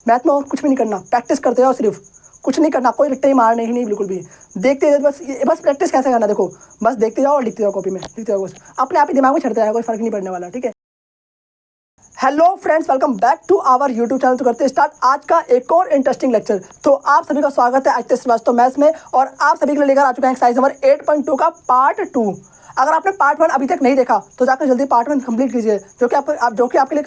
Math में और कुछ भी नहीं करना, प्रैक्टिस करते जाओ सिर्फ, कुछ नहीं करना, कोई रट्टे मारने ही नहीं बिल्कुल भी। देखते बस प्रैक्टिस कैसे करना, देखो बस देखते जाओ और लिखते जाओ, कॉपी में लिखते जाओ, बस अपने आप ही दिमाग में चढ़ता जाएगा, कोई फर्क नहीं पड़ने वाला। ठीक है, hello friends, welcome back to our YouTube channel. तो करते हैं स्टार्ट आज का एक और इंटरेस्टिंग लेक्चर। तो आप सभी का स्वागत है आदित्य श्रीवास्तव मैथ्स में, और आप सभी के लिए लेकर आ चुका है एक्सरसाइज नंबर 8.2 का पार्ट 2। अगर आपने पार्ट 1 अभी तक नहीं देखा तो जाकर जल्दी पार्ट 1 कंप्लीट कीजिए, जो कि आपके लिए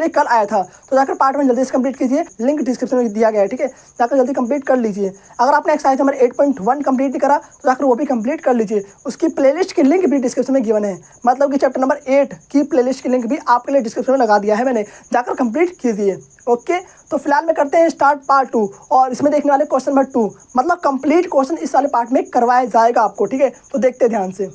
कल आया था, तो जाकर पार्ट 1 जल्दी से कंप्लीट कीजिए। लिंक डिस्क्रिप्शन में दिया गया है, ठीक है, जाकर जल्दी कंप्लीट कर लीजिए। अगर आपने एक्सरसाइज नंबर 8.1 कंप्लीट नहीं करा तो जाकर वो भी कंप्लीट कर लीजिए। उसकी प्लेलिस्ट की लिंक भी डिस्क्रिप्शन में गिवन है, मतलब कि चैप्टर नंबर 8 की प्लेलिस्ट की लिंक भी आपके लिए डिस्क्रिप्शन में लगा दिया है मैंने, जाकर कंप्लीट कीजिए। ओके, तो फिलहाल में करते हैं स्टार्ट पार्ट 2, और इसमें देखने वाले क्वेश्चन नंबर 2, मतलब कंप्लीट क्वेश्चन इस वाले पार्ट में करवाया जाएगा आपको। ठीक है, तो देखते हैं ध्यान से।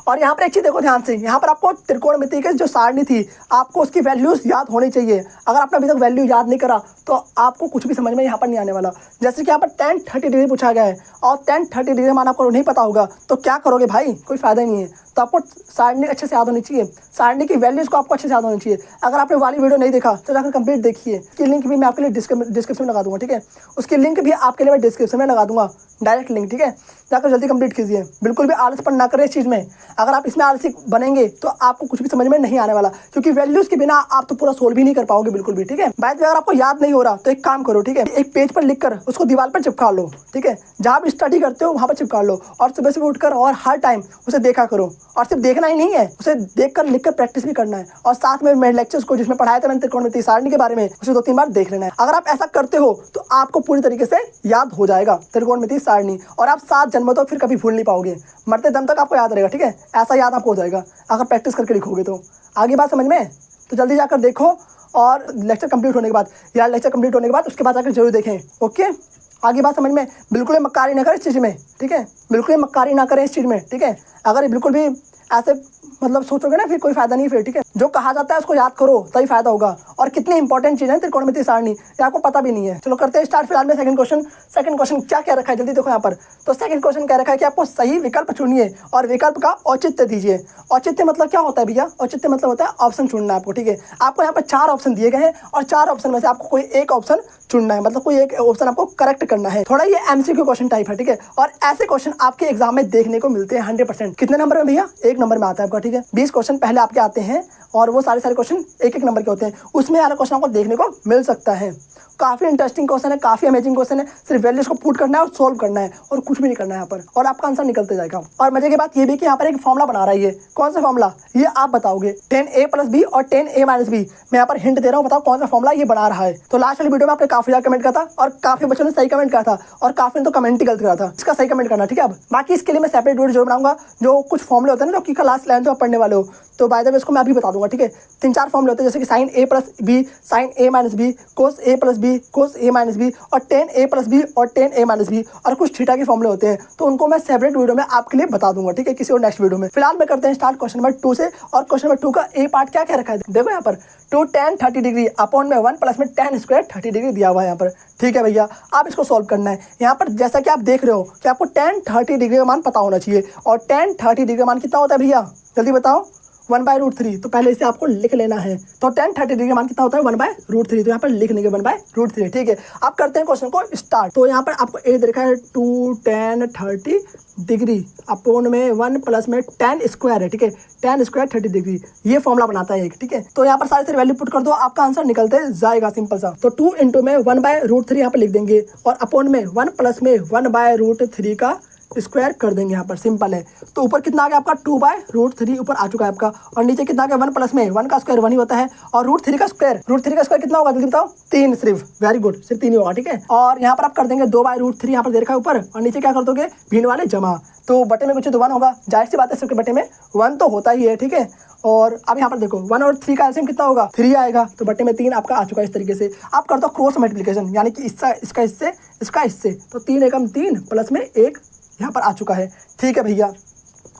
और यहाँ पर एक चीज़ देखो ध्यान से, यहाँ पर आपको त्रिकोणमिति की जो सारणी थी आपको उसकी वैल्यूज़ याद होनी चाहिए। अगर आपने अभी तक वैल्यू याद नहीं करा तो आपको कुछ भी समझ में यहाँ पर नहीं आने वाला। जैसे कि यहाँ पर tan 30 डिग्री पूछा गया है और tan 30 डिग्री मान आपको नहीं पता होगा तो क्या करोगे भाई, कोई फायदा ही नहीं है। तो आपको सारणी अच्छे से याद होनी चाहिए, सारणी की वैल्यूज़ को आपको अच्छे से याद होनी चाहिए। अगर आपने वाली वीडियो नहीं देखा तो जाकर कंप्लीट देखिए, उसकी लिंक भी मैं आपके लिए डिस्क्रिप्शन में लगा दूंगा। ठीक है, उसकी लिंक भी आपके लिए मैं डिस्क्रिप्शन में लगा दूंगा, डायरेक्ट लिंक। ठीक है, जाकर जल्दी कंप्लीट कीजिए, बिल्कुल भी आलसपन ना करें इस चीज़ में। अगर आप इसमें आलसी बनेंगे तो आपको कुछ भी समझ में नहीं आने वाला, क्योंकि वैल्यूज़ के बिना आप तो पूरा सोल्व भी नहीं कर पाओगे बिल्कुल भी। ठीक है, बाय द वे अगर आपको याद नहीं हो रहा तो एक काम करो, ठीक है, एक पेज पर लिखकर उसको दीवार पर चिपका लो। ठीक है, जहाँ भी स्टडी करते हो वहाँ पर चिपका लो, और सुबह सुबह उठकर और हर टाइम उसे देखा करो। और सिर्फ देखना ही नहीं है, उसे देखकर लिखकर प्रैक्टिस भी करना है, और साथ में मेरे लेक्चर्स को जिसमें पढ़ाया था मैंने त्रिकोणमिति सारणी के बारे में, उसे 2-3 बार देख लेना है। अगर आप ऐसा करते हो तो आपको पूरी तरीके से याद हो जाएगा त्रिकोणमिति सारणी, और आप 7 जन्मों तक फिर कभी भूल नहीं पाओगे, मरते दम तक आपको याद रहेगा। ठीक है, ऐसा याद आपको हो जाएगा अगर प्रैक्टिस करके लिखोगे तो। आगे बात समझ में, तो जल्दी जाकर देखो, और लेक्चर कंप्लीट होने के बाद लेक्चर कंप्लीट होने के बाद उसके बाद जाकर जरूर देखें। ओके, आगे बात समझ में, बिल्कुल मक्कारी ना करें इस चीज़ में। ठीक है, बिल्कुल मक्कारी ना करें इस चीज़ में। ठीक है, अगर बिल्कुल भी ऐसे मतलब सोचोगे ना फिर कोई फायदा नहीं फिर। ठीक है, जो कहा जाता है उसको याद करो तभी फायदा होगा। और कितनी इंपॉर्टेंट चीज़ है त्रिकोणमिति सारणी, ये आपको पता भी नहीं है। चलो करते हैं स्टार्ट। फिलहाल में सेकंड क्वेश्चन क्या क्या रखा है जल्दी देखो यहाँ पर। तो सेकंड क्वेश्चन क्या रखा है कि आपको सही विकल्प चुनिए और विकल्प का औचित्य दीजिए। औचित्य मतलब क्या होता है भैया, औचित्य मतलब होता है ऑप्शन चुनना है आपको। ठीक है, आपको यहाँ पर 4 ऑप्शन दिए गए हैं, और 4 ऑप्शन में से आपको कोई एक ऑप्शन चुनना है, मतलब कोई एक ऑप्शन आपको करेक्ट करना है। थोड़ा ये एमसीक्यू क्वेश्चन टाइप है। ठीक है, और ऐसे क्वेश्चन आपके एग्जाम में देखने को मिलते हैं 100%। कितने नंबर में भैया, 1 नंबर में आता है आपका। ठीक है, 20 क्वेश्चन पहले आपके आते हैं, और वो सारे क्वेश्चन 1-1 नंबर के होते हैं। उसमें वाला क्वेश्चन आपको देखने को मिल सकता है। काफ़ी इंटरेस्टिंग क्वेश्चन है, काफ़ी अमेजिंग क्वेश्चन है। सिर्फ वैल्यूज को पुट करना है और सोल्व करना है, और कुछ भी नहीं करना है यहाँ पर, और आपका आंसर निकलते जाएगा। और मजे की बात ये भी कि यहाँ पर एक फॉर्मुला बना रहा है, ये कौन सा फॉर्मुला ये आप बताओगे। 10a + b और 10a - b, मैं यहाँ पर हिंट दे रहा हूँ, बताओ कौन सा फॉर्मुला ये बना रहा है। तो लास्ट वाली वीडियो में आपने काफी ज़्यादा कमेंट करा था, और काफी बच्चों ने सही कमेंट करा था, और काफी ने तो कमेंट ही गलत करा था। इसका सही कमेंट करना, ठीक है। अब बाकी इसके लिए मैं सेपरेट वीडियो जरूर बनाऊंगा, जो कुछ फॉर्मुले होते हैं ना, जो कि क्लास 11 आप पढ़ने वाले हो, तो बाय द वे इसको मैं अभी बता दूंगा। ठीक है, 3-4 फॉर्मुले होते हैं, जैसे कि sin a + b, sin a - b, cos a + b, cos a - b, और 10a + b और 10a - b, और कुछ थीटा के फॉर्मुले होते हैं। तो उनको मैं सेपरेट वीडियो में आपके लिए बता दूंगा, ठीक है, किसी और नेक्स्ट वीडियो में। फिलहाल में करते हैं स्टार्ट क्वेश्चन नंबर 2 से। और क्वेश्चन नंबर 2 का ए पार्ट क्या क्या रखा है देखो यहाँ पर। 2 tan 30 डिग्री अपॉन में 1 प्लस में tan स्क्वायर 30 डिग्री दिया हुआ है यहाँ पर। ठीक है भैया, आप इसको सॉल्व करना है। यहाँ पर जैसा कि आप देख रहे हो कि आपको tan 30 डिग्री का मान पता होना चाहिए, और tan 30 डिग्री का मान कितना होता है भैया, जल्दी बताओ। 1/√3। तो पहले इसे आपको लिख लेना है। तो tan 30 डिग्री का मान कितना होता है, 1/√3। तो यहाँ पर लिख लेंगे 1/√3। ठीक है, आप करते हैं क्वेश्चन को स्टार्ट। तो यहाँ पर आपको ए दे रखा है 2 tan 30 डिग्री अपॉन में 1 प्लस में tan स्क्वायर है। ठीक है, tan स्क्वायर 30 डिग्री, ये फॉर्मुला बनाता है एक। ठीक है, तो यहाँ पर सारे वैल्यू पुट कर दो, आपका आंसर निकलते जाएगा सिंपल सा। तो 2 × में 1/√3 यहाँ पर लिख देंगे, और अपॉन में 1 प्लस में 1/√3 का स्क्वायर कर देंगे। यहाँ पर सिंपल है। तो ऊपर कितना आ गया आपका, 2/√3 ऊपर आ चुका है आपका, और नीचे कितना आ गया, 1 प्लस में 1 का स्क्वायर 1 ही होता है, और √3 का स्क्वायर कितना होगा जल्दी बताओ, 3 सिर्फ। वेरी गुड, सिर्फ 3 ही होगा। ठीक है, और यहाँ पर आप कर देंगे 2/√3 यहाँ पर दे रखा है ऊपर, और नीचे क्या कर दोगे, भिन्न वाले जमा। तो बटे में कुछ तो 1 होगा, जाहिर सी बात है, सिर्फ बटे में 1 तो होता ही है। ठीक है, और अब यहाँ पर देखो 1 और 3 का एलसीएम कितना होगा, 3 आएगा, तो बटे में 3 आपका आ चुका है। इस तरीके से आप कर दो क्रॉस मल्टीप्लिकेशन, यानी कि इसका इससे इसका इससे, तो 3 एकम 3 प्लस में 1 यहाँ पर आ चुका है। ठीक है भैया,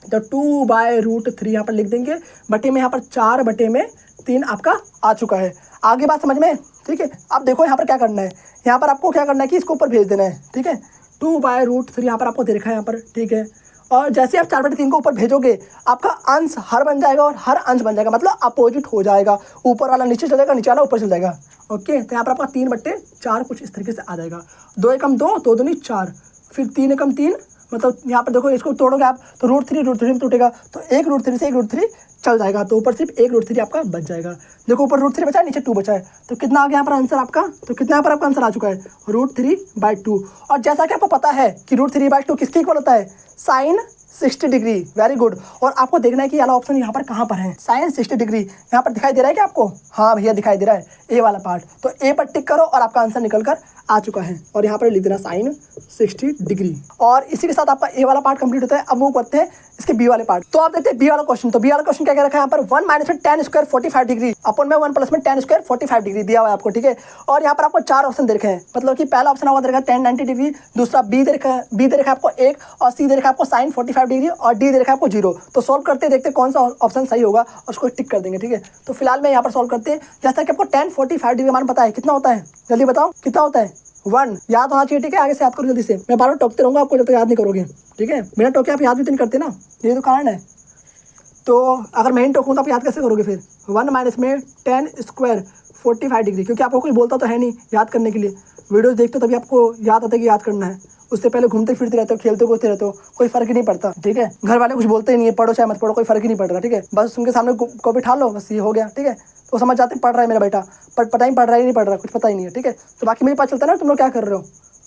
तो 2/√3 यहाँ पर लिख देंगे, बटे में यहाँ पर 4/3 आपका आ चुका है। आगे बात समझ में, ठीक है। अब देखो यहाँ पर क्या करना है, यहाँ पर आपको क्या करना है कि इसको ऊपर भेज देना है। ठीक है, 2/√3 यहाँ पर आपको दे रखा है यहाँ पर। ठीक है, और जैसे आप 4/3 को ऊपर भेजोगे, आपका अंश हर बन जाएगा और हर अंश बन जाएगा, मतलब अपोजिट हो जाएगा। ऊपर वाला नीचे चल जाएगा, नीचे वाला ऊपर चल जाएगा। ओके, तो यहाँ पर आपका 3/4 कुछ इस तरीके से आ जाएगा। 2 एकम 2, 2 दूनी 4, फिर 3 एकम 3, मतलब यहाँ पर देखो इसको तोड़ोगे आप तो √3 में टूटेगा, तो 1 √3 से 1 √3 चल जाएगा, तो ऊपर सिर्फ 1 √3 आपका बच जाएगा। देखो ऊपर √3 बचा है, नीचे 2 बचा है, तो कितना आ गया यहाँ पर आंसर आपका, तो कितना यहाँ पर आपका आंसर आ चुका है √3/2। और जैसा कि आपको पता है कि √3/2 किसके इक्वल होता है, sin 60 डिग्री। Very good. और आपको देखना है कि ये वाला ऑप्शन यहाँ पर कहाँ पर है, sin 60 डिग्री यहाँ पर दिखाई दे रहा है क्या आपको, हाँ भैया दिखाई दे रहा है, ए वाला पार्ट, तो ए पर टिक करो और आपका आंसर निकल कर आ चुका है। और यहाँ पर लिख देना sin 60 डिग्री। और इसी के साथ आपका ए वाला पार्ट कंप्लीट होता है। अब मूव करते हैं इसके बी वाले पार्ट। तो आप देखते हैं बी वाला क्वेश्चन। तो बी वाला क्वेश्चन क्या कह रखा है यहाँ पर, 1 - में tan स्क्वायर 45 डिग्री अपन में 1 + में tan स्क्वायर 45 डिग्री दिया हुआ है आपको, ठीक है। और यहाँ पर आपको 4 ऑप्शन दे रखे हैं, मतलब कि पहला ऑप्शन आपको दे रखा है tan 90 डिग्री, दूसरा बी दे रखा है आपको 1, और सी दे रखा है आपको sin 45 डिग्री, और डी दे रखा है आपको 0। तो सॉल्व करते देखते कौन सा ऑप्शन सही होगा, उसको टिक कर देंगे, ठीक है। तो फिलहाल मैं यहाँ पर सॉल्व करते हैं। जैसा कि आपको tan 45 डिग्री मान पता है कितना होता है, जल्दी बताओ कितना होता है, 1 याद होना चाहिए, ठीक है। आगे से याद करो जल्दी से, मैं बार बार टोकते रहूँगा आपको जब तक याद नहीं करोगे, ठीक है। बिना टोके आप याद भी तो नहीं करते ना, ये तो कारण है। तो अगर मैं ही टोकूँ तो आप याद कैसे करोगे फिर, 1 - में tan स्क्वायर 45 डिग्री, क्योंकि आपको कोई बोलता तो है नहीं याद करने के लिए। वीडियोस देखते हो तभी आपको याद आता है कि याद करना है, उससे पहले घूमते फिरते रहते हो, खेलते कूदते रहते हो, कोई फर्क ही नहीं पड़ता, ठीक है। घर वाले कुछ बोलते ही नहीं है, पढ़ो चाहे मत पढ़ो, कोई फर्क ही नहीं पड़ रहा, ठीक है। बस उनके सामने कॉपी उठा लो, बस ये हो गया, ठीक है। तो समझ जाते पढ़ रहा है मेरा बेटा, पर पता ही पढ़ रहा है नहीं पढ़ रहा, कुछ पता ही नहीं है, ठीक है। तो बाकी मुझे पता चलता है ना तुम लोग क्या कर रहे हो।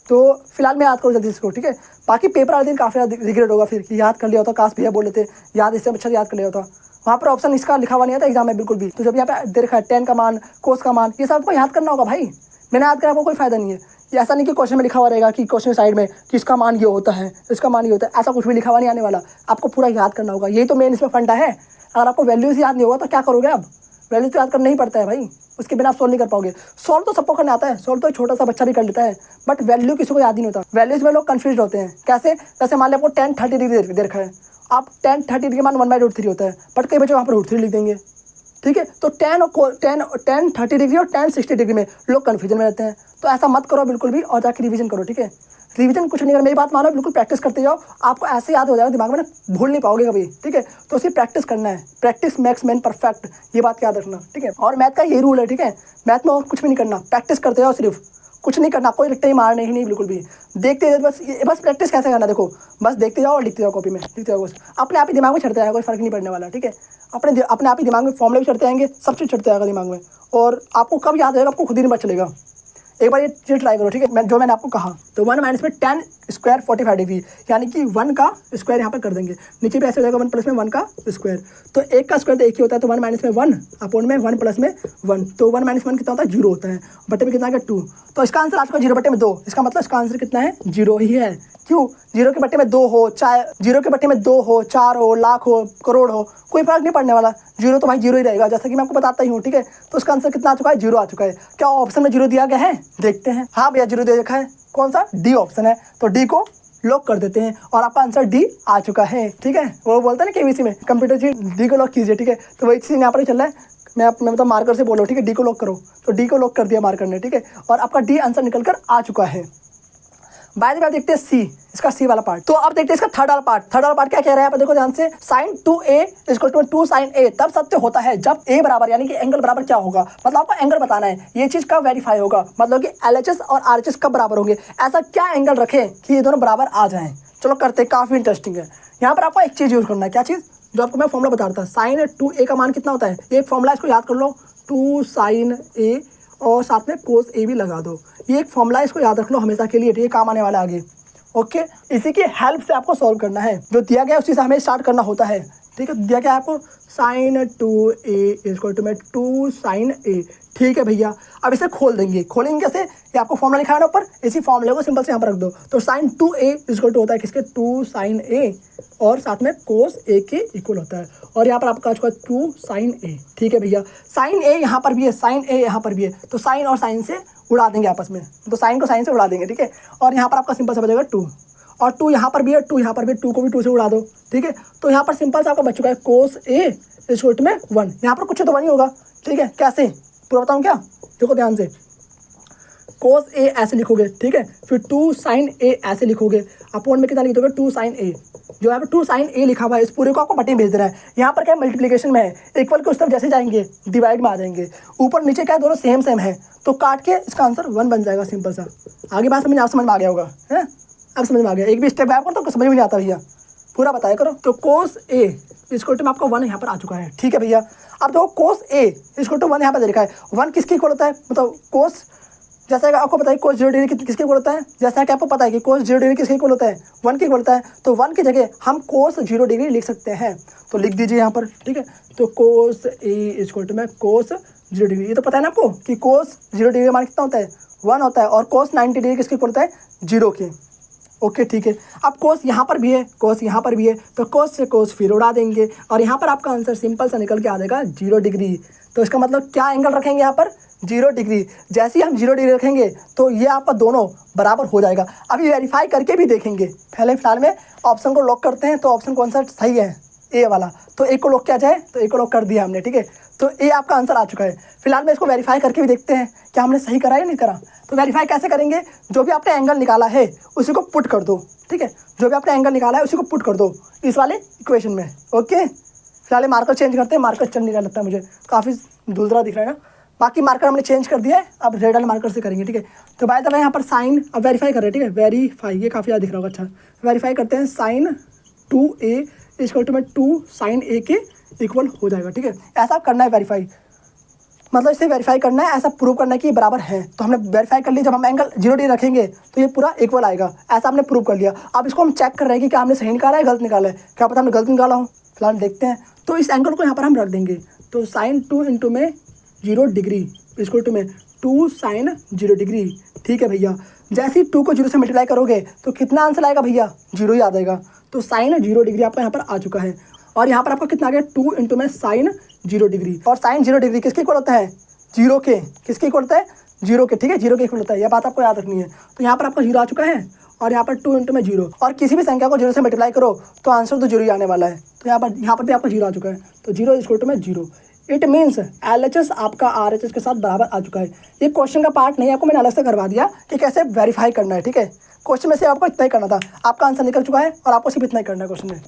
तो फिलहाल मैं याद करूँ जल्दी इसको, ठीक है। बाकी पेपर वाले दिन काफ़ी रिग्रेट होगा फिर कि याद कर लिया होता, काश भैया बोल लेते, याद इससे अच्छा याद कर लिया होता। वहाँ पर ऑप्शन इसका लिखा हुआ नहीं था एग्जाम में बिल्कुल भी। तो जब यहाँ पे दे रखा है tan का मान, cos का मान, ये सब आपको याद करना होगा भाई। मैंने याद करा आपको कोई फायदा नहीं है। ये ऐसा नहीं कि क्वेश्चन में लिखा हुआ रहेगा कि क्वेश्चन साइड में कि इसका मान ये होता है, इसका मान ये होता है, ऐसा कुछ भी लिखा हुआ नहीं आने वाला। आपको पूरा याद करना होगा, यही तो मेन इसमें फंडा है। अगर आपको वैल्यूज याद नहीं होगा तो क्या करोगे आप, वैल्यूज तो याद करना ही पड़ता है भाई, उसके बिना आप सोल्व नहीं कर पाओगे। सोल्व तो सबको करना आता है, सोल्व तो छोटा सा बच्चा भी कर लेता है, बट वैल्यू किसी को याद नहीं होता। वैल्यूज में लोग कंफ्यूज होते हैं। कैसे, जैसे मान लिया आपको tan 30 डिग्री दे रखा है, आप tan 30 डिग्री मान 1/√3 होता है, बट कई बच्चे वहाँ पर √3 लिख देंगे, ठीक है। तो tan 30 डिग्री और tan 60 डिग्री में लोग कन्फ्यूजन में रहते हैं। तो ऐसा मत करो बिल्कुल भी, और जाकर रिवीजन करो, ठीक है। रिवीजन कुछ नहीं करना, मेरी बात मानो, बिल्कुल प्रैक्टिस करते जाओ, आपको ऐसे याद हो जाएगा दिमाग में ना, भूल नहीं पाओगे कभी, ठीक है। तो उसी प्रैक्टिस करना है, प्रैक्टिस मेक्स मैन परफेक्ट, ये बात याद रखना, ठीक है। और मैथ का यही रूल है, ठीक है। मैथ में और कुछ भी नहीं करना, प्रैक्टिस करते जाओ सिर्फ, कुछ नहीं करना, कोई रट्टे मारने ही नहीं बिल्कुल भी। देखते बस प्रैक्टिस कैसे करना, देखो बस देखते जाओ और लिखते जाओ कॉपी में, लिखते जाओ, बस अपने आप ही दिमाग में चढ़ते जाएगा, कोई फर्क नहीं पड़ने वाला, ठीक है। अपने आप ही दिमाग में फॉर्मूले भी चढ़ते आएंगे, सब चीज़ चढ़ते आएगा दिमाग में, और आपको कब याद आएगा आपको खुद ही नहीं पता चलेगा। एक बार ये चीज़ ट्राई करो, ठीक है। जो मैंने आपको कहा, तो 1 - में tan स्क्वायर 45 डिग्री, यानी कि 1 का स्क्वायर यहाँ पर कर देंगे, नीचे भी ऐसे हो जाएगा 1 + में 1 का स्क्वायर। तो 1 का स्क्वायर तो एक ही होता है, तो 1 - में 1 अपॉन में 1 + में 1, तो 1 - 1 कितना होता है, 0 होता है, बटे में कितना है 2। तो इसका आंसर आज का 0/2, इसका मतलब इसका आंसर कितना है, 0 ही है। क्यों, 0 के बट्टे में 2 हो, चाहे 0 के बट्टे में 2 हो, 4 हो, लाख हो, करोड़ हो, कोई फर्क नहीं पड़ने वाला, 0 तो भाई 0 ही रहेगा, जैसा कि मैं आपको बताता ही हूँ, ठीक है। तो इसका आंसर कितना आ चुका है, 0 आ चुका है। क्या ऑप्शन में 0 दिया गया है, देखते हैं। हाँ भैया 0 दे रखा है, कौन सा, डी ऑप्शन है, तो डी को लॉक कर देते हैं, और आपका आंसर डी आ चुका है, ठीक है। वो बोलते हैं ना केबीसी में, कंप्यूटर जी डी को लॉक कीजिए, ठीक है। तो वही चीज़ यहाँ पर चल रहा है, मैं मतलब मार्कर से बोलो, ठीक है, डी को लॉक करो, तो डी को लॉक कर दिया मार्कर ने, ठीक है। और आपका डी आंसर निकल कर आ चुका है। बाद में देखते हैं सी, इसका सी वाला पार्ट। तो अब देखते हैं इसका थर्ड वाला पार्ट। थर्ड वाला पार्ट क्या कह रहा है, आप देखो ध्यान से, sin 2a = 2 sin a तब सत्य होता है जब a बराबर, यानी कि एंगल बराबर क्या होगा, मतलब आपको एंगल बताना है, ये चीज कब वेरीफाई होगा, मतलब कि LHS और RHS कब बराबर होंगे, ऐसा क्या एंगल रखें कि ये दोनों बराबर आ जाएं। चलो करते हैं, काफी इंटरेस्टिंग है। यहाँ पर आपको एक चीज यूज करना है, क्या चीज, जो आपको मैं फॉर्मुला बता रहा था, sin 2a का मान कितना होता है, एक फॉर्मुला इसको याद कर लो, 2 sin a और साथ में cos a भी लगा दो, ये एक फॉर्मुला, इसको याद रख लो हमेशा के लिए, ये काम आने वाला आगे, ओके। इसी की हेल्प से आपको सॉल्व करना है, जो दिया गया उसी से हमें स्टार्ट करना होता है, ठीक है। दिया गया आपको sin 2a = 2 sin a, ठीक है भैया। अब इसे खोल देंगे, खोलेंगे कैसे, ये आपको फॉर्मुला लिखा है ना ऊपर, इसी फॉर्मुले को सिंपल से यहाँ पर रख दो। तो sin 2a = होता है किसके, 2 sin a और साथ में cos a के इक्वल होता है, और यहाँ पर आपका 2 sin a, ठीक है भैया। sin a यहाँ पर भी है, sin a यहाँ पर भी है, तो sin और sin से उड़ा देंगे आपस में, तो साइन को साइन से उड़ा देंगे, ठीक है। और यहाँ पर आपका सिंपल सा बचेगा 2, और 2 यहाँ पर भी है, 2 यहाँ पर भी, 2 को भी 2 से उड़ा दो, ठीक है। तो यहाँ पर सिंपल सा आपका बच चुका है cos a = 1, यहाँ पर कुछ तो नहीं होगा, ठीक है। कैसे पूरा बताऊँ क्या, देखो ध्यान से, कोस ए ऐसे लिखोगे, ठीक है, फिर 2 साइन ए ऐसे लिखोगे, अपॉन में कितना लिख दोगे 2 साइन ए। जो यहाँ पे 2 साइन ए लिखा हुआ है इस पूरे को आपको बटे में भेज देना है। यहाँ पर क्या मल्टीप्लिकेशन में है, इक्वल के उस तरफ जैसे जाएंगे डिवाइड में आ जाएंगे, ऊपर नीचे क्या है दोनों सेम सेम है, तो काट के इसका आंसर 1 बन जाएगा, सिंपल सा। आगे बात समझ में आ गया होगा, है अब समझ में आ गया। एक भी स्टेप बैक करो तो समझ में नहीं आता भैया, पूरा बताया करो। तो कोस ए इसको टू में आपका 1 यहाँ पर आ चुका है, ठीक है भैया। अब देखो कोस ए इसको टू 1 यहाँ पर दे रखा है, 1 किसके इक्वल होता है, मतलब कोस, जैसा कि आपको पता है कोस 0 डिग्री किसके इक्वल होता है, जैसा कि आपको पता है कि कोस 0 डिग्री किसके इक्वल होता है, 1 के इक्वल होता है, तो 1 की जगह हम कोस 0 डिग्री लिख सकते हैं, तो लिख दीजिए यहाँ पर, ठीक है। तो कोस ए इक्वल टू में कोस 0 डिग्री, ये तो पता है ना आपको कि कोस 0 डिग्री मान कितना होता है 1 होता है, और कोस 90 डिग्री किसके इक्वल होता है 0 के। ओके ठीक है। अब कोस यहाँ पर भी है, कोस यहाँ पर भी है, तो कोस से कोस फिर उड़ा देंगे, और यहाँ पर आपका आंसर सिंपल सा निकल के आ जाएगा 0 डिग्री। तो इसका मतलब क्या एंगल रखेंगे यहाँ पर 0 डिग्री। जैसे ही हम 0 डिग्री रखेंगे तो ये आपका दोनों बराबर हो जाएगा। अभी वेरीफाई करके भी देखेंगे, पहले फिलहाल में ऑप्शन को लॉक करते हैं। तो ऑप्शन कौन सा सही है, ए वाला, तो ए को लॉक किया जाए, तो ए को लॉक कर दिया हमने, ठीक है। तो ए आपका आंसर आ चुका है। फिलहाल में इसको वेरीफाई करके भी देखते हैं क्या हमने सही करा या नहीं करा। तो वेरीफाई कैसे करेंगे, जो भी आपने एंगल निकाला है उसी को पुट कर दो, ठीक है, जो भी आपने एंगल निकाला है उसी को पुट कर दो इस वाले इक्वेशन में। ओके, फिलहाल मार्कर चेंज करते हैं, मार्कर चल नहीं रहा लगता है मुझे, काफ़ी धुलधुला दिख रहा है ना। बाकी मार्कर हमने चेंज कर दिया है, अब रेड वाले मार्कर से करेंगे, ठीक है। तो बाय द वे यहाँ पर साइन अब वेरीफाई कर रहे हैं, ठीक है, वेरीफाई, ये काफ़ी ज़्यादा दिख रहा होगा, अच्छा वेरीफाई करते हैं। साइन 2a इक्वल टू में 2 साइन a के इक्वल हो जाएगा, ठीक है। ऐसा करना है वेरीफाई, मतलब इसे वेरीफाई करना है, ऐसा प्रूव करना है कि ये बराबर है। तो हमने वेरीफाई कर लिया, जब हम एंगल 0 डिग्री रखेंगे तो ये पूरा इक्वल आएगा, ऐसा हमने प्रूव कर लिया। अब इसको हम चेक कर रहे हैं कि क्या हमने सही निकाला है गलत निकाला है, क्या पता हमने गलत निकाला हो, फिलहाल देखते हैं। तो इस एंगल को यहाँ पर हम रख देंगे, तो साइन 2 इंटू में 0 डिग्री इक्वल टू में 2 साइन 0 डिग्री, ठीक है भैया। जैसे ही 2 को 0 से मल्टीप्लाई करोगे तो कितना आंसर आएगा भैया, 0 ही आ जाएगा। तो साइन 0 डिग्री आपका यहाँ पर आ चुका है, और यहाँ पर आपका कितना आ गया 2 इंटू में साइन 0 डिग्री, और साइन 0 डिग्री किसके इक्वल होता है 0 के, किसके इक्वल होता है 0 के, ठीक है, 0 के इक्वल होता है, यह बात आपको याद रखनी है। तो यहाँ पर आपका 0 आ चुका है, और यहाँ पर 2 इंटू में 0, और किसी भी संख्या को 0 से मल्टीप्लाई करो तो आंसर तो 0 ही आने वाला है। तो यहाँ पर भी आपका 0 आ चुका है, तो 0 इक्वल टू में 0। इट मीन्स LHS आपका RHS के साथ बराबर आ चुका है। ये क्वेश्चन का पार्ट नहीं, आपको मैंने अलग से करवा दिया कि कैसे वेरीफाई करना है, ठीक है। क्वेश्चन में से आपको इतना ही करना था, आपका आंसर निकल चुका है, और आपको सिर्फ इतना ही करना है क्वेश्चन में।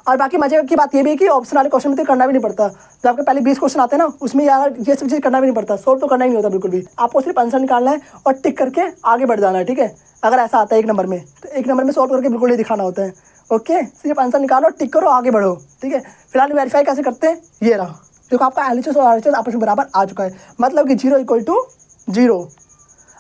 और बाकी मजे की बात ये भी है कि ऑप्शन वाले क्वेश्चन में तो करना भी नहीं पड़ता, जब आपके पहले 20 क्वेश्चन आते हैं ना, उसमें यार ये सब चीज़ करना भी नहीं पड़ता, सोल्व तो करना ही नहीं होता बिल्कुल भी। आपको सिर्फ आंसर निकालना है और टिक करके आगे बढ़ जाना है, ठीक है। अगर ऐसा आता है 1 नंबर में, तो 1 नंबर में सोल्व करके बिल्कुल नहीं दिखाना होता है। ओके, सिर्फ आंसर निकालो, टिक करो, आगे बढ़ो, ठीक है। फिलहाल वेरीफाई कैसे करते हैं, ये रहा, देखो आपका LHS और RHS आपस में बराबर आ चुका है, मतलब कि 0 इक्वल टू 0।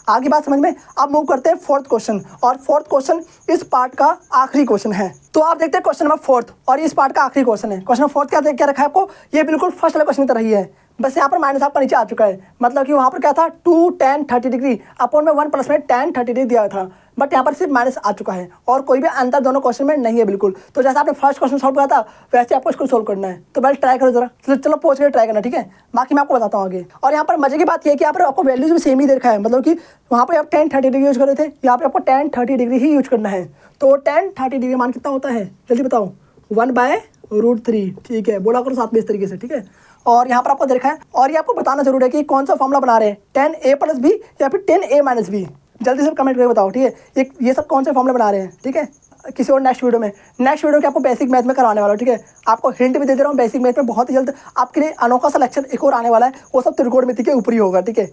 आगे बात समझ में। अब मूव करते हैं 4th क्वेश्चन, और 4th क्वेश्चन इस पार्ट का आखिरी क्वेश्चन है। तो आप देखते हैं क्वेश्चन नंबर 4th, और इस पार्ट का आखिरी क्वेश्चन है। क्वेश्चन नंबर 4th क्या रखा है आपको, ये बिल्कुल फर्स्ट वाला क्वेश्चन की तरह ही है, बस यहाँ पर माइनस आपका नीचे आ चुका है, मतलब कि वहाँ पर क्या था 2 tan 30 डिग्री अपॉन में 1 प्लस में tan 30 डिग्री दिया था, बट यहाँ पर सिर्फ माइनस आ चुका है, और कोई भी अंतर दोनों क्वेश्चन में नहीं है बिल्कुल। तो जैसा आपने फर्स्ट क्वेश्चन सॉल्व किया था वैसे आपको इसको सोल्व करना है। तो पहले ट्राई करो जरा, चलो पहुँच के ट्राई करना, ठीक है, बाकी मैं आपको बताता हूँ आगे। और यहाँ पर मजे की बात यह है कि यहाँ पर आपको वैल्यूज भी सेम ही दे रखा है, मतलब कि वहाँ पर आप tan 30 डिग्री यूज कर रहे थे, यहाँ पर आपको tan 30 डिग्री ही यूज करना है। तो tan 30 डिग्री मान कितना होता है जल्दी बताओ, 1/√3, ठीक है, बोला करो साथ में इस तरीके से, ठीक है। और यहाँ पर आपको देखा है, और ये आपको बताना जरूर है कि कौन सा फॉर्मूला बना रहे हैं, tan a + b या फिर tan a - b, जल्दी से कमेंट करके बताओ, ठीक है। ये सब कौन से फॉर्मूला बना रहे हैं, ठीक है। किसी और नेक्स्ट वीडियो के आपको बेसिक मैथ में करवाने वाला हूँ, ठीक है। आपको हिंट भी दे दे रहा हूँ, बेसिक मैथ में बहुत ही जल्द आपके लिए अनोखा सा लेक्चर एक और आने वाला है, वो सब त्रिकोणमिति के ऊपर ही होगा, ठीक है।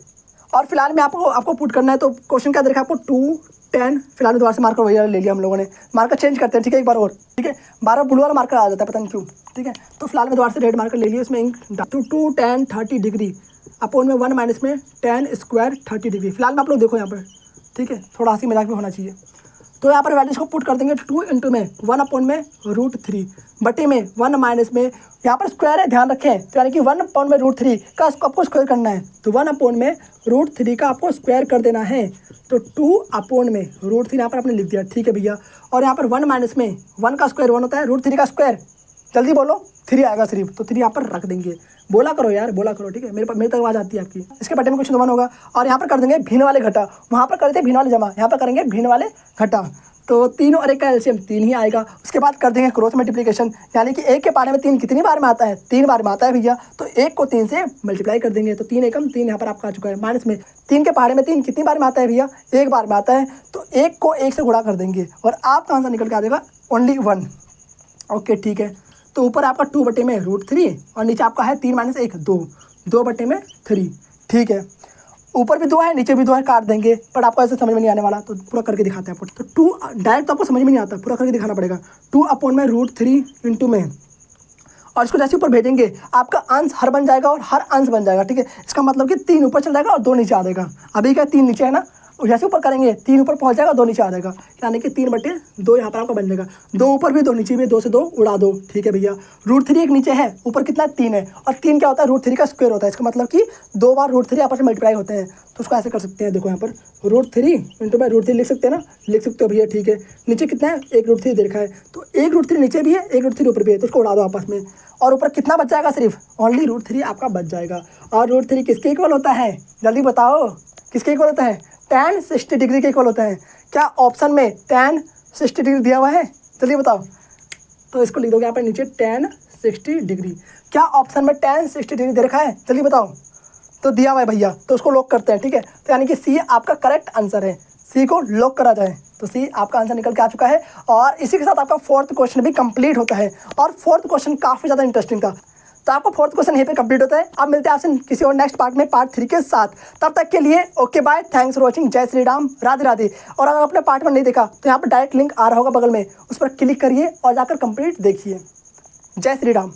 और फिलहाल में आपको पुट करना है, तो क्वेश्चन क्या देखा आपको 2 10, फिलहाल दोबारा से मार्कर वही ले लिया हम लोगों ने, मार्कर चेंज करते हैं, ठीक है, एक बार और, ठीक है। 12 ब्लू वाला मार्कर आ जाता है, पता नहीं क्यों, ठीक है। तो फिलहाल में दोबारा से रेड मार्कर ले लिया, इसमें इंक 2 tan 30 डिग्री अपॉन में 1 माइनस में tan स्क्वायर 30 डिग्री। फिलहाल में आप लोग देखो यहाँ पर, ठीक है, थोड़ा हंसी मजाक भी होना चाहिए। तो यहाँ पर वैल्यूज को पुट कर देंगे, 2 इंटू में 1 अपॉन में √3 बटे में 1 माइनस में, यहाँ पर स्क्वायर है ध्यान रखें, तो यानी कि 1 अपॉन में √3 का आपको स्क्वायर करना है, तो 1 अपॉन में √3 का आपको स्क्वायर कर देना है, तो 2 अपॉन में √3 यहाँ पर आपने लिख दिया, ठीक है भैया। और यहाँ पर 1 माइनस में 1 का स्क्वायर 1 होता है, √3 का स्क्वायर जल्दी बोलो 3 आएगा सिर्फ, तो 3 यहाँ पर रख देंगे, बोला करो यार, बोला करो, ठीक है, मेरे तक आवाज़ आती है आपकी। इसके बटे में कुछ 1 होगा, और यहाँ पर कर देंगे भिन्न वाले घटा, वहाँ पर करते भिन्न वाले जमा, यहाँ पर करेंगे भिन्न वाले घटा। तो 3 और 1 का एलसीएम 3 ही आएगा। उसके बाद कर देंगे क्रॉस मल्टीप्लिकेशन, यानी कि 1 के पहाड़े में 3 कितनी बार में आता है, 3 बार में आता है भैया। तो 1 को 3 से मल्टीप्लाई कर देंगे, तो 3 एकम 3 यहाँ पर आपका आ चुका है। माइनस में 3 के पहाड़े में 3 कितनी बार में आता है भैया, 1 बार में आता है। तो 1 को 1 से गुणा कर देंगे और आपका आंसर निकल के आ जाएगा ओनली 1। ओके ठीक है। तो ऊपर आपका 2/√3 और नीचे आपका है 3 - 1 2, 2/3। ठीक है, ऊपर भी 2 है नीचे भी 2 है, काट देंगे, पर आपको ऐसे समझ में नहीं आने वाला, तो पूरा करके दिखाते हैं आपको। तो 2 डायरेक्ट तो आपको समझ में नहीं आता, पूरा करके दिखाना पड़ेगा। 2/√3 इंटू में, और इसको जैसे ऊपर भेजेंगे आपका अंश हर बन जाएगा और हर अंश बन जाएगा। ठीक है, इसका मतलब कि 3 ऊपर चल जाएगा और 2 नीचे आ जाएगा। अभी क्या 3 नीचे है ना, और जैसे ऊपर करेंगे 3 ऊपर पहुंच जाएगा, 2 नीचे आ जाएगा, यानी कि 3/2 यहाँ पर आपका बन जाएगा। 2 ऊपर भी 2 नीचे भी, 2 से 2 उड़ा दो। ठीक है भैया, √3 एक नीचे है, ऊपर कितना 3 है, और 3 क्या होता है, √3 का स्क्वायर होता है। इसका मतलब कि 2 बार √3 आपस में मल्टीप्लाई होते हैं। तो उसको ऐसे कर सकते हैं, देखो यहाँ पर √3 इंटू में √3 लिख सकते हैं ना, लिख सकते हो भैया। ठीक है, नीचे कितना है, 1 √3 दे रखा है, तो 1 √3 नीचे भी है, 1 √3 ऊपर भी है, तो उसको उड़ा दो आपस में। और ऊपर कितना बच जाएगा, सिर्फ ओनली √3 आपका बच जाएगा। और √3 किसके इक्वल होता है, जल्दी बताओ, किसके इक्वल होता है, tan 60 डिग्री के इक्वल होता है। क्या ऑप्शन में tan 60 डिग्री दिया हुआ है, जल्दी बताओ। तो इसको लिख दोगे यहाँ पर नीचे tan 60 डिग्री। क्या ऑप्शन में tan 60 डिग्री दे रखा है, जल्दी बताओ। तो दिया हुआ है भैया, तो उसको लॉक करते हैं। ठीक है, तो यानी कि सी आपका करेक्ट आंसर है, सी को लॉक करा जाए। तो सी आपका आंसर निकल के आ चुका है। और इसी के साथ आपका 4th क्वेश्चन भी कंप्लीट होता है। और 4th क्वेश्चन काफ़ी ज़्यादा इंटरेस्टिंग था। तो आपका 4th क्वेश्चन यहीं पे कंप्लीट होता है। अब मिलते हैं आपसे किसी और नेक्स्ट पार्ट में, पार्ट 3 के साथ। तब तक के लिए okay bye, thanks for watching, जय श्री राम, राधे राधे। और अगर आपने पार्ट 1 नहीं देखा तो यहाँ पर डायरेक्ट लिंक आ रहा होगा बगल में, उस पर क्लिक करिए और जाकर कंप्लीट देखिए। जय श्री राम।